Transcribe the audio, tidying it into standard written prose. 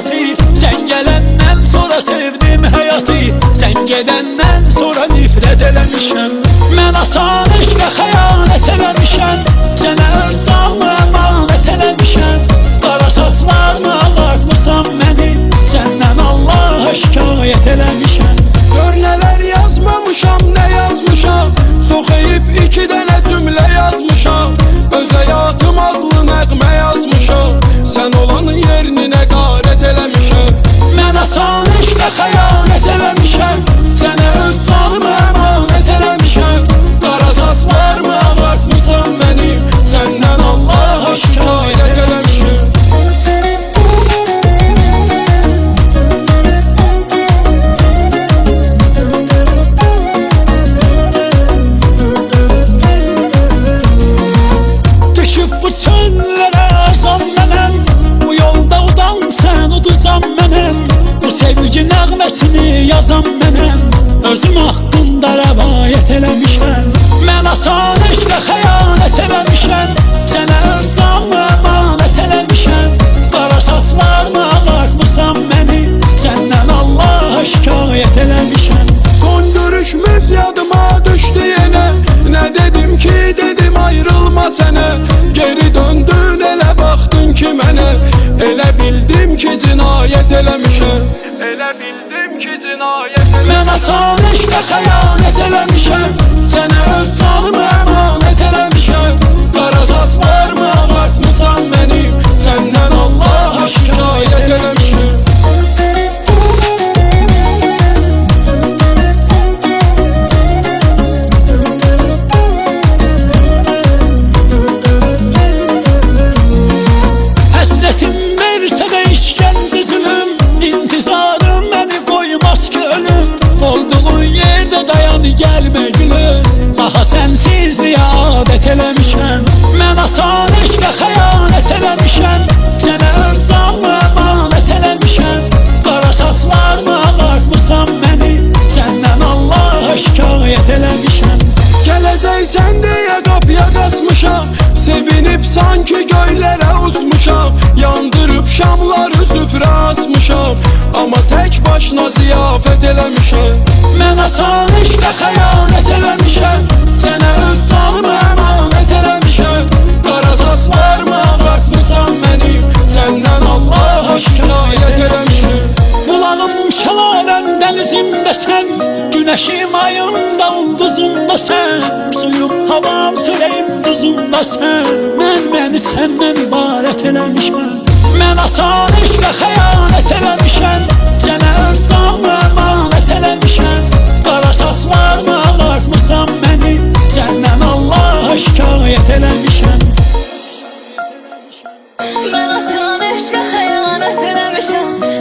hayatı. Sen gelenden sonra sevdim hayatı. Sen gedenden sonra nifret eləmişəm. Mən açan eşqə xəyanət eləmişəm. Sənə öz canımı əmanət eləmişəm. Qara saçlarımı ağartmısan məni. Səndən Allaha şikayət eləmişəm. Gör nələr yazmamışam, nə yazmışam. Çox heyif 2 dənə cümlə yazmışam. Öz həyatım adlı nəğmə yazmışam. Sən olan yerinə qarət eləmişəm. Mən açan eşqə xəyanət eləmişəm. Sənə öz canımı əmanət eləmişəm. Qara saçlarımı ağartmısan məni. Səndən Allaha şikayət eləmişəm. Bu çöllərə azam mənəm. Bu yolda udan sən uduzam mənəm. Bu sevgi nəğməsini yazam mənəm. Özüm haqqında rəvayət eləmişəm. Mən açan eşqə xəyanət eləmişəm. Sənə öz canımı əmanət eləmişəm. Qara saçlarımı ağartmısan məni. Səndən Allaha şikayət eləmişəm. Son görüşümüz yadıma düşdü yenə. Nə dedim ki dedim ayrılma sənə. Geri döndün elə baxdın ki mənə. Elə bildim ki cinayət eləmişəm. Elə bildim ki cinayət eləmişəm. Mən açan eşqə xəyanət eləmişəm. Sənə öz canımı əmanət eləmişəm. Qara saçlarımı ağartmısan məni. Səndən Allaha şikayət eləmişəm. Həsrətim versə də işgəncə zülüm. İntizarım məni qoymaz ki ölüm. Olduğun yerdə dayan gəlmə gülüm. Daha sənsizliyə adət eləmişəm. Mən açan eşqə xəyanət eləmişəm. Sənə öz canımı əmanət eləmişəm. Qara saçlarımı ağartmısan məni. Səndən Allaha şikayət eləmişəm. Gələcəksən deyə qapıya qaçmışam. Sevinib sanki göylərə uçmuşam. Yandırıb şamları süfrə açmışam. Amma tək başına ziyafət eləmişəm. Mən açan eşqə xəyanət eləmişəm. Sənə öz canımı əmanət eləmişəm. Qara saçlarımı ağartmısan məni. Səndən Allaha şikayət eləmişəm. Bulağım şəlaləm dənizimdə sən. Güneşim ayımda ulduzumda sən. Suyum havam çörəyim duzumda sən. Mən məni səndən ibarət eləmişəm. Mən açan eşqə xəyanət eləmişəm. Sənə öz canımı əmanət eləmişəm. Qara saçlarımı ağartmısan məni. Səndən Allaha şikayət eləmişəm. Mən açan eşqə xəyanət eləmişəm.